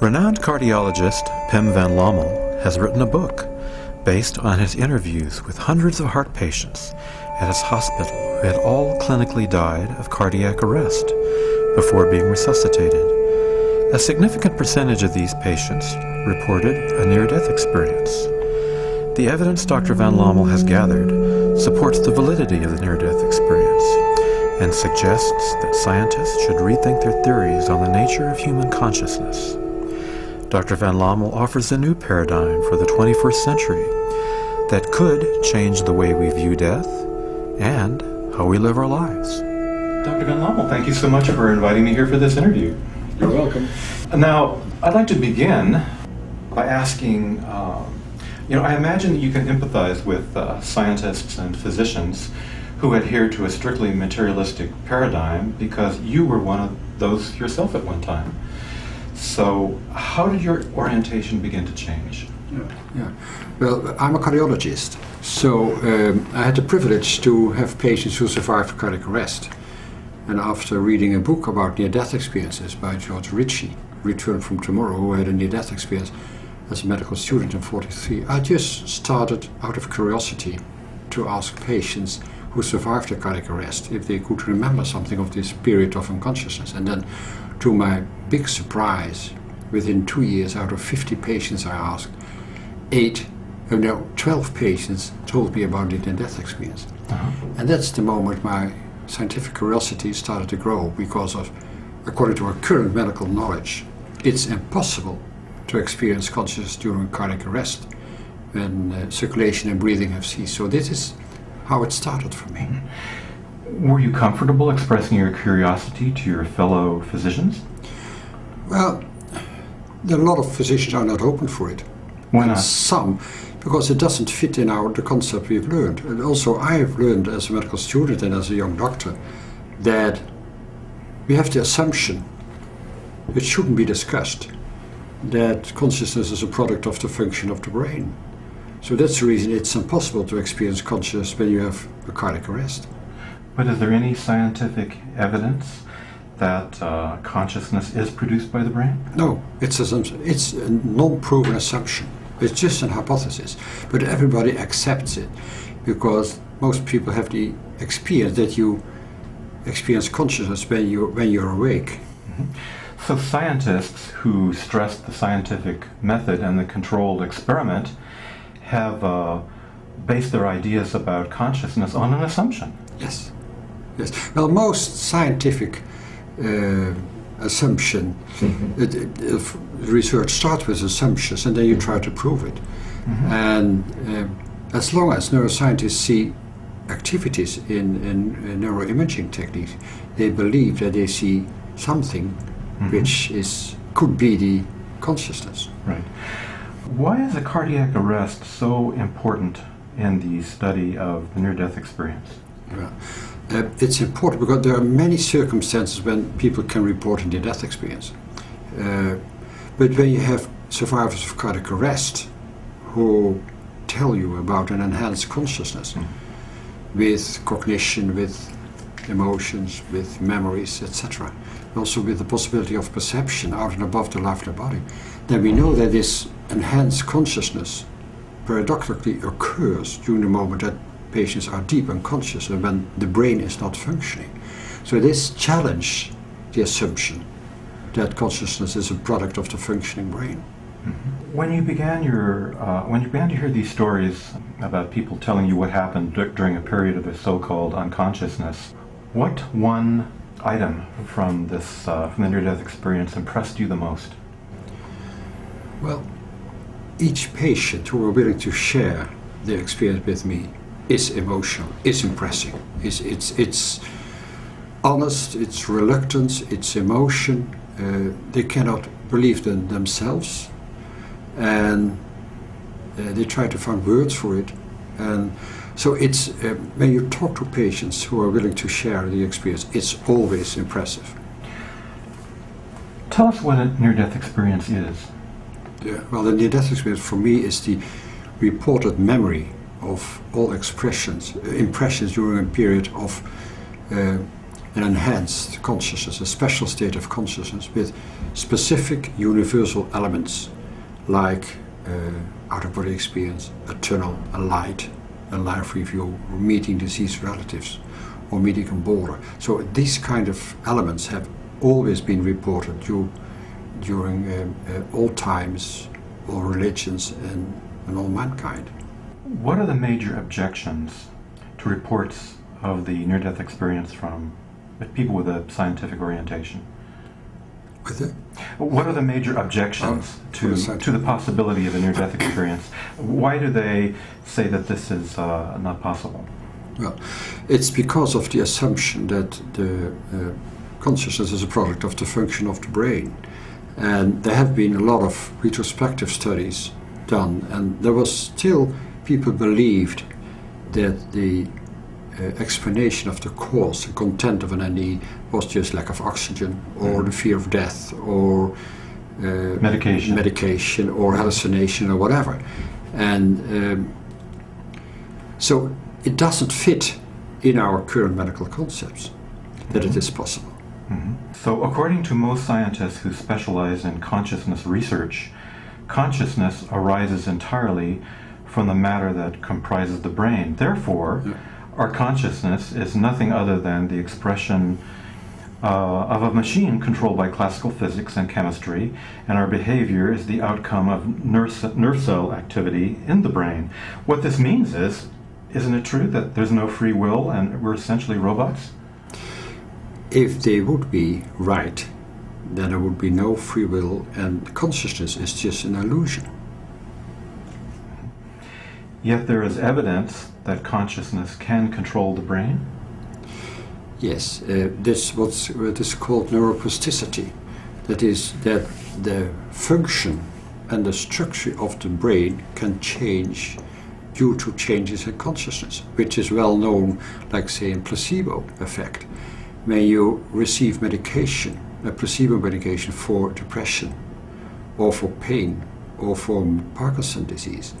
Renowned cardiologist Pim van Lommel has written a book based on his interviews with hundreds of heart patients at his hospital who had all clinically died of cardiac arrest before being resuscitated. A significant percentage of these patients reported a near-death experience. The evidence Dr. van Lommel has gathered supports the validity of the near-death experience and suggests that scientists should rethink their theories on the nature of human consciousness. Dr. van Lommel offers a new paradigm for the 21st century that could change the way we view death and how we live our lives. Dr. van Lommel, thank you so much for inviting me here for this interview. You're welcome. Now, I'd like to begin by asking, I imagine that you can empathize with scientists and physicians who adhere to a strictly materialistic paradigm because you were one of those yourself at one time. So how did your orientation begin to change? Yeah. Well, I'm a cardiologist, so I had the privilege to have patients who survived cardiac arrest. And after reading a book about near-death experiences by George Ritchie, Return from Tomorrow, who had a near-death experience as a medical student in '43, I just started out of curiosity to ask patients who survived a cardiac arrest if they could remember something of this period of unconsciousness. And then, to my big surprise, within 2 years, out of 50 patients I asked, 12 patients told me about the near-death experience. And that's the moment my scientific curiosity started to grow, because of, according to our current medical knowledge, it's impossible to experience consciousness during cardiac arrest when circulation and breathing have ceased. So this is how it started for me. Were you comfortable expressing your curiosity to your fellow physicians? Well, a lot of physicians are not open for it. Why not? Some, because it doesn't fit in the concept we've learned. And also I have learned as a medical student and as a young doctor that we have the assumption, it shouldn't be discussed, that consciousness is a product of the function of the brain. So that's the reason it's impossible to experience consciousness when you have a cardiac arrest. But is there any scientific evidence that consciousness is produced by the brain? No, it's a non-proven assumption. It's just an hypothesis, but everybody accepts it because most people have the experience that you experience consciousness when you're awake. So scientists who stress the scientific method and the controlled experiment have based their ideas about consciousness on an assumption. Yes. Yes. Well, most scientific assumption, research starts with assumptions and then you try to prove it. And as long as neuroscientists see activities in neuroimaging techniques, they believe that they see something which could be the consciousness. Right. Why is a cardiac arrest so important in the study of the near-death experience? Yeah. It's important because there are many circumstances when people can report a near-death experience. But when you have survivors of cardiac arrest who tell you about an enhanced consciousness with cognition, with emotions, with memories, etc., also with the possibility of perception out and above the life of the body, then we know that this enhanced consciousness paradoxically occurs during the moment that patients are deep unconscious and when the brain is not functioning. So this challenges the assumption that consciousness is a product of the functioning brain. When you began to hear these stories about people telling you what happened during a period of their so-called unconsciousness, what one item from the near-death experience impressed you the most? Well, each patient who were willing to share their experience with me is emotional, is impressive. It's honest, it's reluctance, it's emotion. They cannot believe in themselves, and they try to find words for it. And so it's when you talk to patients who are willing to share the experience, it's always impressive. Tell us what a near-death experience is. Yeah, well, the near-death experience for me is the reported memory of all impressions during a period of an enhanced consciousness, a special state of consciousness with specific universal elements like out-of-body experience, a tunnel, a light, a life review, or meeting deceased relatives, or meeting a border. So these kind of elements have always been reported during all times, all religions, and all mankind. What are the major objections to reports of the near-death experience from people with a scientific orientation? What are the major objections to the possibility of a near-death experience? Why do they say that this is not possible? Well, it's because of the assumption that the consciousness is a product of the function of the brain. And there have been a lot of retrospective studies done, and there was still people believed that the explanation of the cause, the content of an NE, was just lack of oxygen, or the fear of death, or medication, or hallucination, or whatever. And so it doesn't fit in our current medical concepts that it is possible. So according to most scientists who specialize in consciousness research, consciousness arises entirely from the matter that comprises the brain. Therefore, our consciousness is nothing other than the expression of a machine controlled by classical physics and chemistry, and our behavior is the outcome of nerve cell activity in the brain. What this means is, isn't it true that there's no free will and we're essentially robots? If they would be right, then there would be no free will, and consciousness is just an illusion. Yet there is evidence that consciousness can control the brain? Yes, this what is called neuroplasticity. That is, that the function and the structure of the brain can change due to changes in consciousness, which is well known, like say in placebo effect. When you receive medication, a placebo medication for depression, or for pain, or for Parkinson's disease,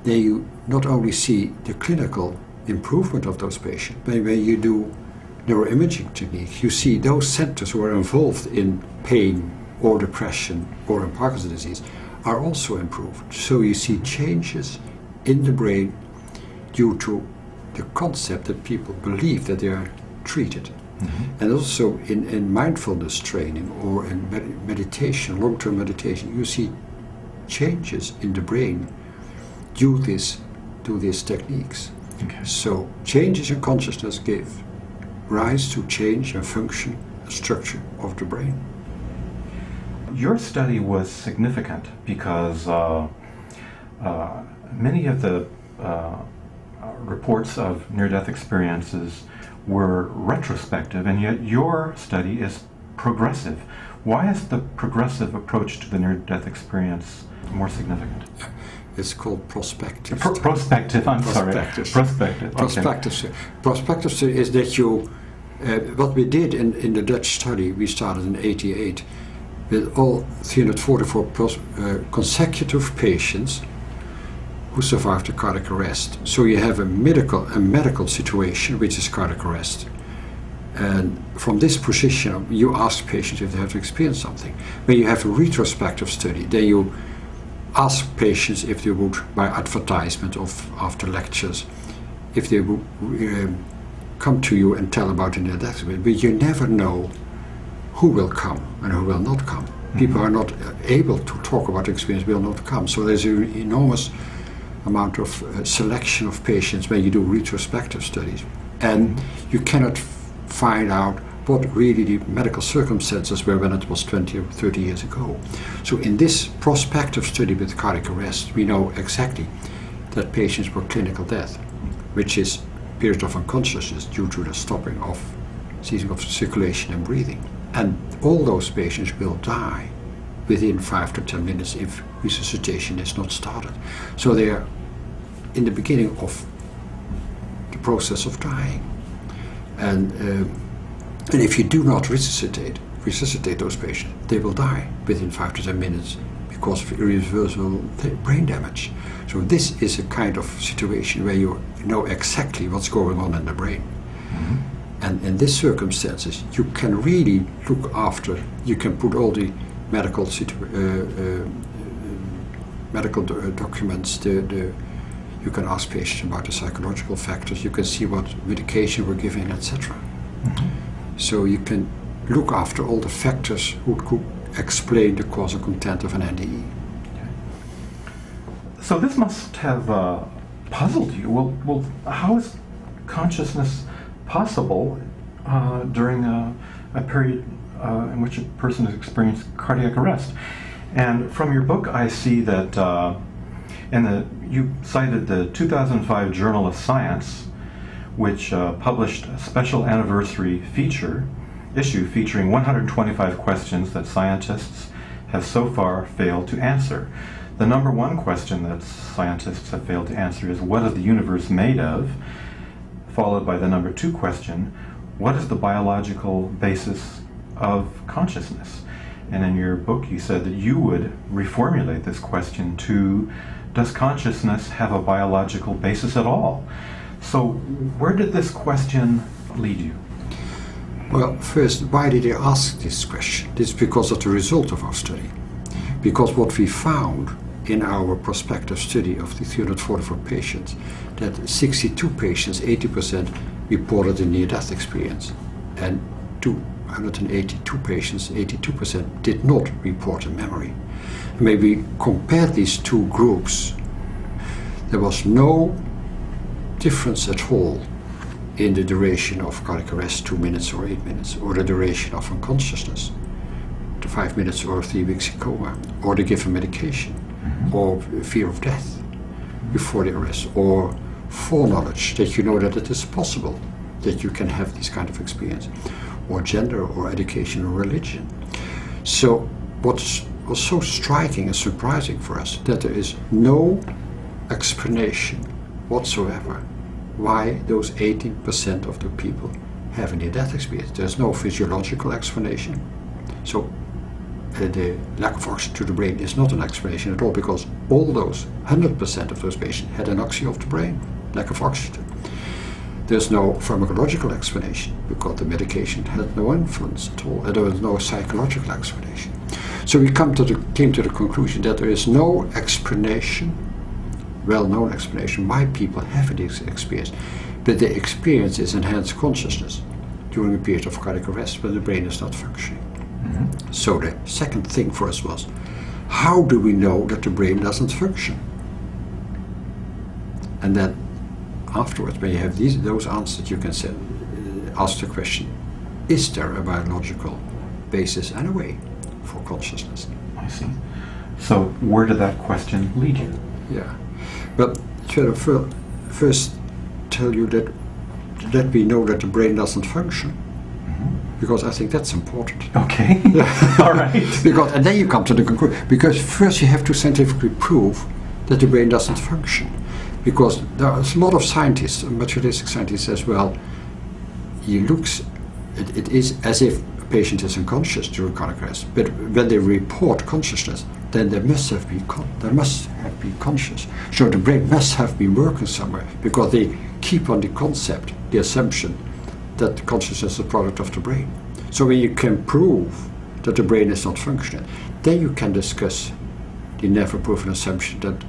then you not only see the clinical improvement of those patients, but when you do neuroimaging techniques, you see those centers who are involved in pain or depression or in Parkinson's disease are also improved. So you see changes in the brain due to the concept that people believe that they are treated. And also in mindfulness training or in meditation, long-term meditation, you see changes in the brain due to these techniques. So changes in consciousness give rise to change and function and structure of the brain. Your study was significant because many of the reports of near-death experiences were retrospective, and yet your study is progressive. Why is the progressive approach to the near-death experience more significant? It's called prospective. Prospective, I'm sorry. Prospective. Prospective. Prospective is that you, what we did in the Dutch study, we started in '88, with all 344 consecutive patients who survived a cardiac arrest. So you have a medical situation, which is cardiac arrest. And from this position, you ask patients if they have experienced something. When you have a retrospective study, then you ask patients if they would, by advertisement of after lectures, if they would come to you and tell about the near-death experience. But you never know who will come and who will not come. People are not able to talk about the experience, will not come. So there's an enormous amount of selection of patients when you do retrospective studies, and you cannot find out what really the medical circumstances were when it was 20 or 30 years ago. So in this prospective study with cardiac arrest, we know exactly that patients were clinical death, which is period of unconsciousness due to the ceasing of circulation and breathing. And all those patients will die within 5 to 10 minutes if resuscitation is not started. So they are in the beginning of the process of dying. And if you do not resuscitate those patients, they will die within 5 to 10 minutes because of irreversible brain damage. So this is a kind of situation where you know exactly what's going on in the brain. And in these circumstances, you can really look after, you can put all the medical documents, you can ask patients about the psychological factors, you can see what medication we're giving, etc. So you can look after all the factors who could explain the causal content of an NDE. So this must have puzzled you. Well, how is consciousness possible during a period in which a person has experienced cardiac arrest? And from your book, I see that you cited the 2005 Journal of Science, which published a special anniversary issue featuring 125 questions that scientists have so far failed to answer. The number one question that scientists have failed to answer is, what is the universe made of? Followed by the number two question, what is the biological basis of consciousness? And in your book you said that you would reformulate this question to, does consciousness have a biological basis at all? So where did this question lead you? Well, first, why did they ask this question? This is because of the result of our study. Because what we found in our prospective study of the 344 patients, that 62 patients, 80%, reported a near-death experience, and 282 patients, 82%, did not report a memory. When we compared these two groups, there was no difference at all in the duration of cardiac arrest, 2 minutes or 8 minutes, or the duration of unconsciousness, to 5 minutes or 3 weeks in coma, or the given medication, or fear of death before the arrest, or foreknowledge that you know that it is possible that you can have this kind of experience, or gender, or education, or religion. So what was so striking and surprising for us, that there is no explanation whatsoever why those 18% of the people have a near-death experience. There's no physiological explanation. So the lack of oxygen to the brain is not an explanation at all, because all those 100% of those patients had anoxia of the brain, lack of oxygen. There's no pharmacological explanation, because the medication had no influence at all, and there was no psychological explanation. So we came to the conclusion that there is no explanation, well-known explanation, why people have this experience. But the experience is enhanced consciousness during a period of cardiac arrest when the brain is not functioning. So the second thing for us was, how do we know that the brain doesn't function? And then afterwards, when you have those answers, you can ask the question, is there a biological basis anyway for consciousness? I see. So where did that question lead you? Yeah. But should I first tell you that we know that the brain doesn't function? Because I think that's important. Okay. All right. And then you come to the conclusion. Because first you have to scientifically prove that the brain doesn't function. Because there's a lot of scientists, materialistic scientists as well, it is as if a patient is unconscious during cardiac arrest. But when they report consciousness, then they must have been conscious. So the brain must have been working somewhere, because they keep on the concept, the assumption, that consciousness is a product of the brain. So when you can prove that the brain is not functioning, then you can discuss the never proven assumption that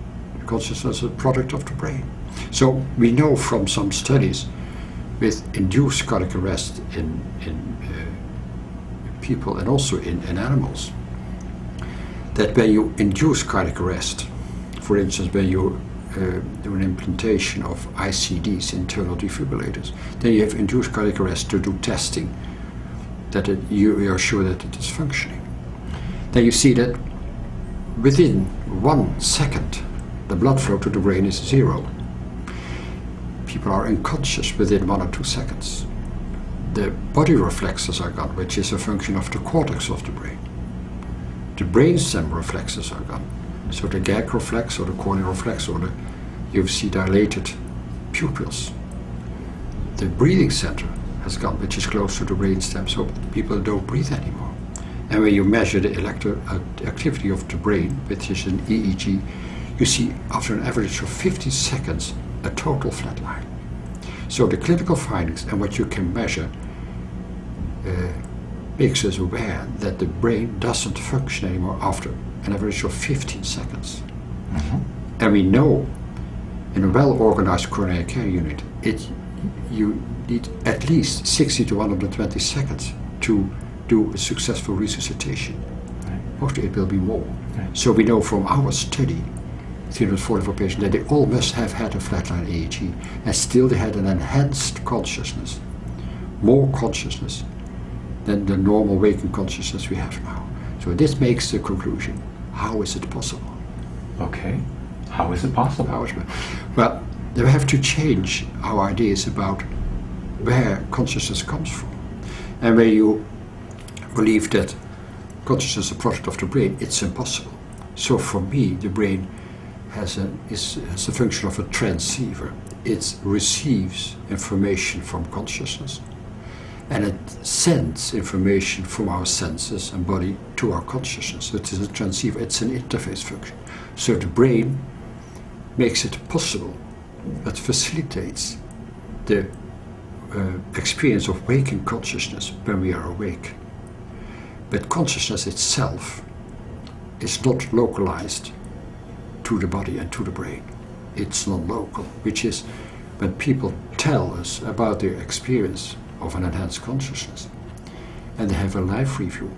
consciousness is a product of the brain. So we know from some studies with induced cardiac arrest in people and also in animals, that when you induce cardiac arrest, for instance, when you do an implantation of ICDs, internal defibrillators, then you have induced cardiac arrest to do testing that you are sure that it is functioning. Then you see that within 1 second the blood flow to the brain is 0. People are unconscious within 1 or 2 seconds. The body reflexes are gone, which is a function of the cortex of the brain. The brainstem reflexes are gone. So the gag reflex or the corneal reflex or you see dilated pupils. The breathing center has gone, which is close to the brainstem, so people don't breathe anymore. And when you measure the activity of the brain, which is an EEG, you see after an average of 50 seconds a total flat line. So the clinical findings and what you can measure makes us aware that the brain doesn't function anymore after an average of 15 seconds. And we know in a well-organized coronary care unit, you need at least 60 to 120 seconds to do a successful resuscitation. Mostly it will be more. So we know from our study, 344 patients, that they all must have had a flatline EEG, and still they had an enhanced consciousness, more consciousness than the normal waking consciousness we have now. So this makes the conclusion: how is it possible? Okay, how is it possible? Well, we have to change our ideas about where consciousness comes from. And where you believe that consciousness is a product of the brain, it's impossible. So for me, the brain has a function of a transceiver. It receives information from consciousness, and it sends information from our senses and body to our consciousness. It is a transceiver, it's an interface function. So the brain makes it possible, it facilitates the experience of waking consciousness when we are awake. But consciousness itself is not localized to the body and to the brain. It's non-local, which is when people tell us about their experience of an enhanced consciousness, and they have a live review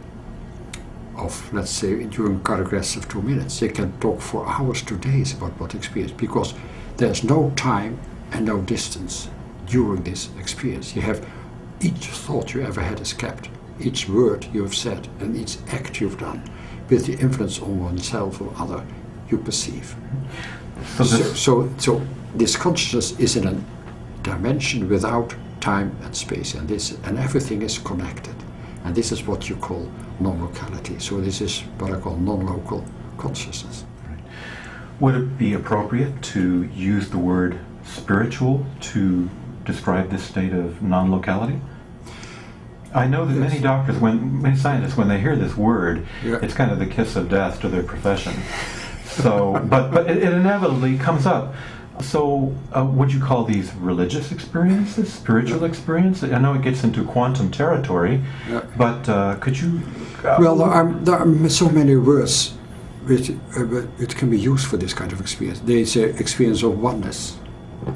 of, let's say, during cardiac arrest of 2 minutes, they can talk for hours to days about what experience, because there's no time and no distance during this experience. You have each thought you ever had is kept, each word you have said, and each act you've done, with the influence on oneself or other you perceive. So this consciousness is in a dimension without time and space, and everything is connected. And this is what you call non-locality. So this is what I call non-local consciousness. Right. Would it be appropriate to use the word spiritual to describe this state of non-locality? I know that many doctors, many scientists, when they hear this word, it's kind of the kiss of death to their profession. So, but it inevitably comes up. So, would you call these religious experiences, spiritual experiences? I know it gets into quantum territory, but could you? Well, there are so many words which can be used for this kind of experience. They say experience of oneness.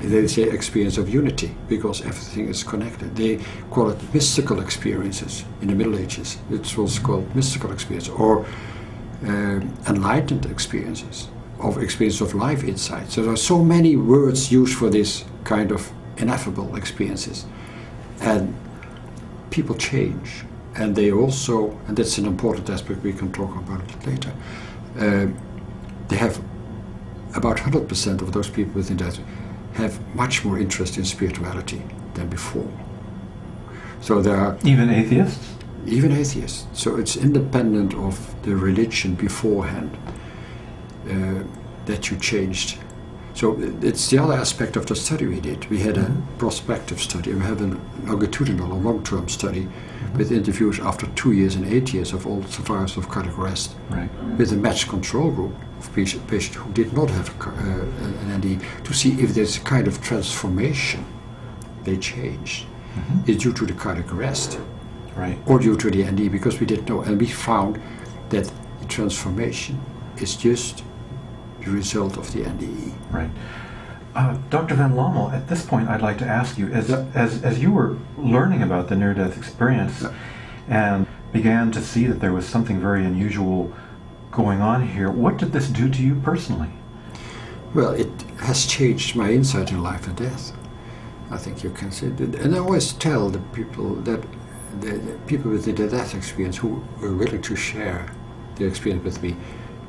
They say experience of unity, because everything is connected. They call it mystical experiences in the Middle Ages. It was called mystical experience, or enlightened experiences, of experience of life insight. So there are so many words used for this kind of ineffable experiences, and people change, and they also, and that's an important aspect, we can talk about it later, they have about 100% of those people within that have much more interest in spirituality than before. So there are even atheists? Even atheists. So it's independent of the religion beforehand that you changed. So it's the other aspect of the study we did. We had a prospective study, we have a longitudinal, a long-term study with interviews after 2 years and 8 years of all survivors of cardiac arrest, with a matched control group of patients who did not have an NDE, to see if there's a kind of transformation they changed. Is due to the cardiac arrest, or due to the NDE, because we didn't know. And we found that the transformation is just the result of the NDE. Right. Dr. Van Lommel, at this point I'd like to ask you, as you were learning about the near-death experience and began to see that there was something very unusual going on here, what did this do to you personally? Well, it has changed my insight in life and death. I think you can say that. And I always tell the people that the people with the death experience who were willing to share their experience with me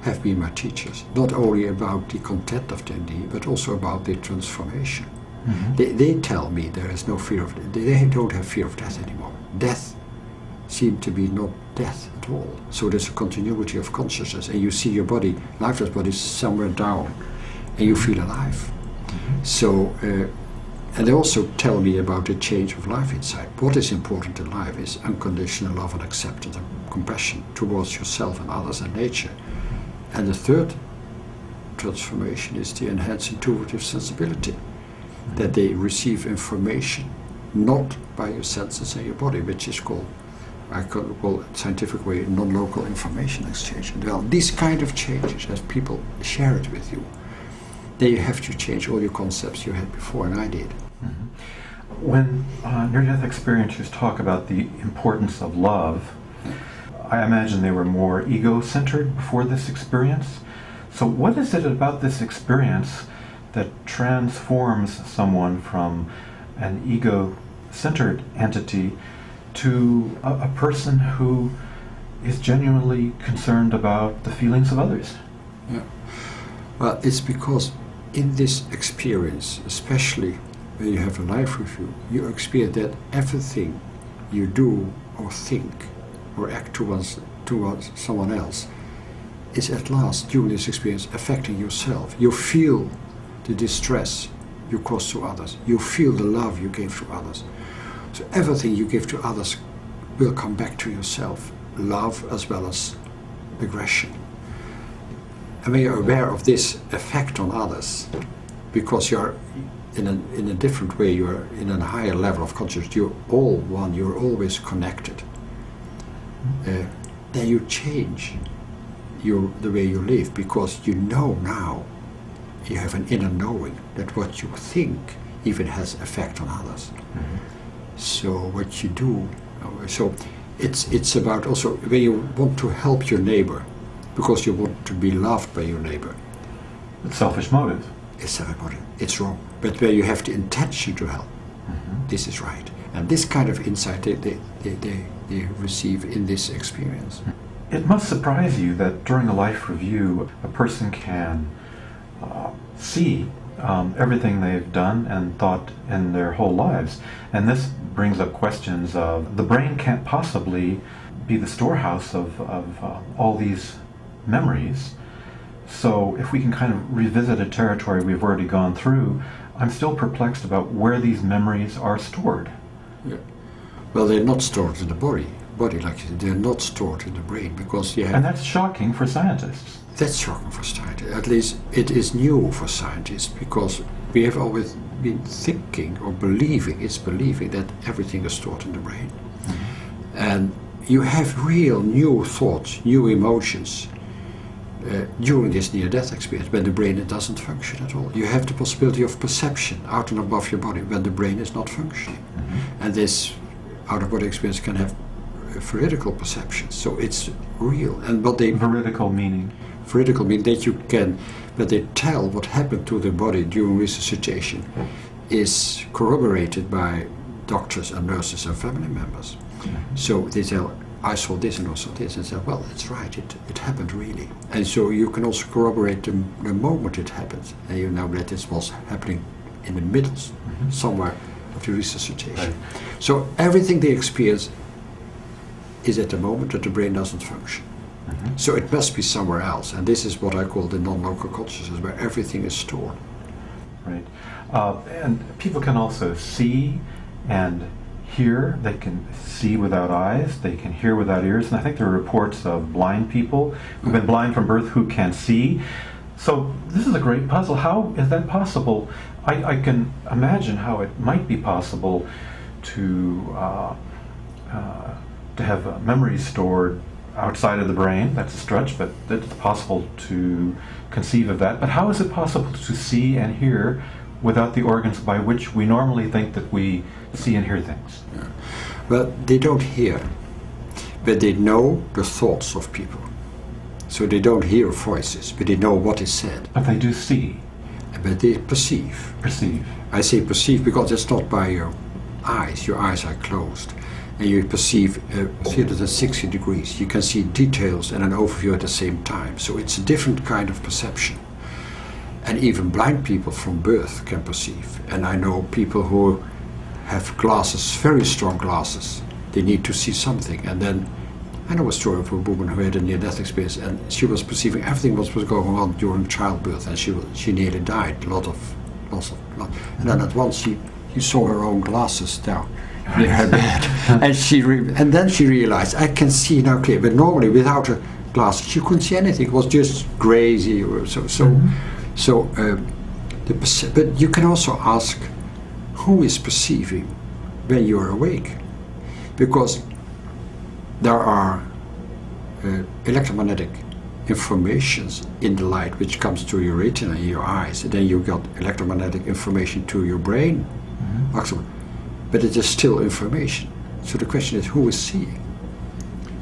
have been my teachers, not only about the content of the NDE, but also about the transformation. They tell me there is no fear of, they don't have fear of death anymore. Death seemed to be not death at all. So there's a continuity of consciousness, and you see your body, lifeless body, somewhere down, and you feel alive. So, and they also tell me about the change of life inside. What is important in life is unconditional love and acceptance and compassion towards yourself and others and nature. And the third transformation is the enhanced intuitive sensibility, that they receive information not by your senses and your body, which is called I could call it scientific way, non-local information exchange. And well, these kind of changes, as people share it with you, then you have to change all your concepts you had before, and I did. Mm-hmm. When near-death experiencers talk about the importance of love, I imagine they were more ego-centered before this experience. So what is it about this experience that transforms someone from an ego-centered entity to a person who is genuinely concerned about the feelings of others? Yeah. Well, it's because in this experience, especially when you have a life review, you experience that everything you do or think or act towards someone else is at last, during this experience, affecting yourself. You feel the distress you cause to others. You feel the love you gave to others. So everything you give to others will come back to yourself. Love as well as aggression. And when you're aware of this effect on others, because you're in a different way, you're in a higher level of consciousness, you're all one, you're always connected. Then you change the way you live, because you know now, you have an inner knowing that what you think even has effect on others. Mm-hmm. So what you do, so it's about also when you want to help your neighbor, because you want to be loved by your neighbor. It's selfish motive. It's selfish motive. It's wrong. But where you have the intention to help, mm-hmm. this is right. And this kind of insight they receive in this experience. It must surprise you that during a life review, a person can see everything they've done and thought in their whole lives. And this brings up questions of the brain can't possibly be the storehouse of all these memories. So if we can kind of revisit a territory we've already gone through, I'm still perplexed about where these memories are stored. Yeah. Well, they're not stored in the body like you said, they're not stored in the brain, because you have... And that's shocking for scientists. That's shocking for scientists. At least it is new for scientists, because we have always been thinking or believing that everything is stored in the brain. Mm-hmm. And you have real new thoughts, new emotions during this near-death experience, when the brain doesn't function at all. You have the possibility of perception out and above your body when the brain is not functioning. Mm-hmm. And this out-of-body experience can have veridical perception, so it's real. And what they... Veridical meaning? Veridical means that you can, that they tell what happened to the body during resuscitation is corroborated by doctors and nurses and family members. Mm-hmm. So they tell, I saw this and also this, and say, well, it's right, it happened really. And so you can also corroborate the moment it happened, and you know that this was happening in the middle, mm-hmm. somewhere of the resuscitation. Right. So everything they experience is at the moment that the brain doesn't function. Mm-hmm. So it must be somewhere else, and this is what I call the non-local consciousness, where everything is stored. Right. And people can also see and hear. They can see without eyes, they can hear without ears, and I think there are reports of blind people who've been blind from birth who can see. So this is a great puzzle. How is that possible? I can imagine how it might be possible to have memories stored outside of the brain. That's a stretch, but it's possible to conceive of that. But how is it possible to see and hear without the organs by which we normally think that we see and hear things? Yeah. Well, they don't hear, but they know the thoughts of people. So they don't hear voices, but they know what is said. But they do see. But they perceive. Perceive. I say perceive because it's not by your eyes. Your eyes are closed. And you perceive 360 degrees. You can see details and an overview at the same time. So it's a different kind of perception. And even blind people from birth can perceive. And I know people who have glasses, very strong glasses. They need to see something. And then I know a story of a woman who had a near-death experience, and she was perceiving everything what was going on during childbirth, and she nearly died. A lot of loss of blood. And then at once she saw her own glasses down near her bed, and then she realized, I can see now clear. But normally without her glasses she couldn't see anything. It was just crazy. But you can also ask, who is perceiving when you're awake? Because there are electromagnetic informations in the light which comes to your retina in your eyes, and then you got electromagnetic information to your brain. Mm-hmm. But it is still information. So the question is, who is seeing?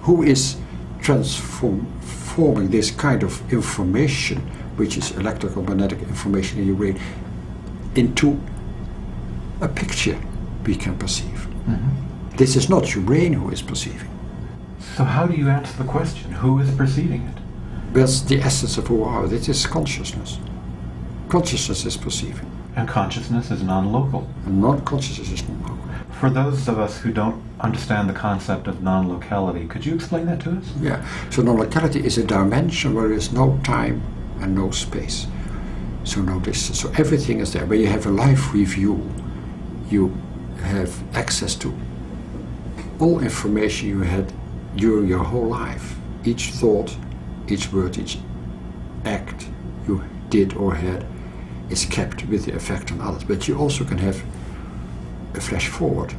Who is transforming this kind of information, which is electromagnetic information in your brain, into a picture we can perceive? Mm-hmm. This is not your brain who is perceiving. So how do you answer the question, who is perceiving it? That's the essence of who we are. It is consciousness. Consciousness is perceiving. And consciousness is non-local. And non-consciousness is non-local. For those of us who don't understand the concept of non-locality, could you explain that to us? Yeah. So non-locality is a dimension where there is no time and no space. So no distance. So everything is there. When you have a life review, you have access to all information you had during your whole life. Each thought, each word, each act you did or had is kept with the effect on others. But you also can have a flash forward,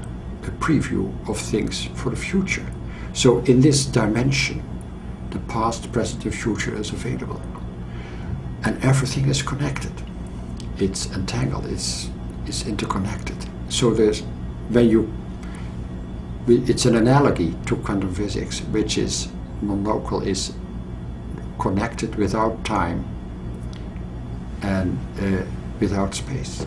a preview of things for the future. So in this dimension, the past, the present, and future is available. And everything is connected. It's entangled, it's interconnected. So there's, it's an analogy to quantum physics, which is non-local, is connected without time and without space.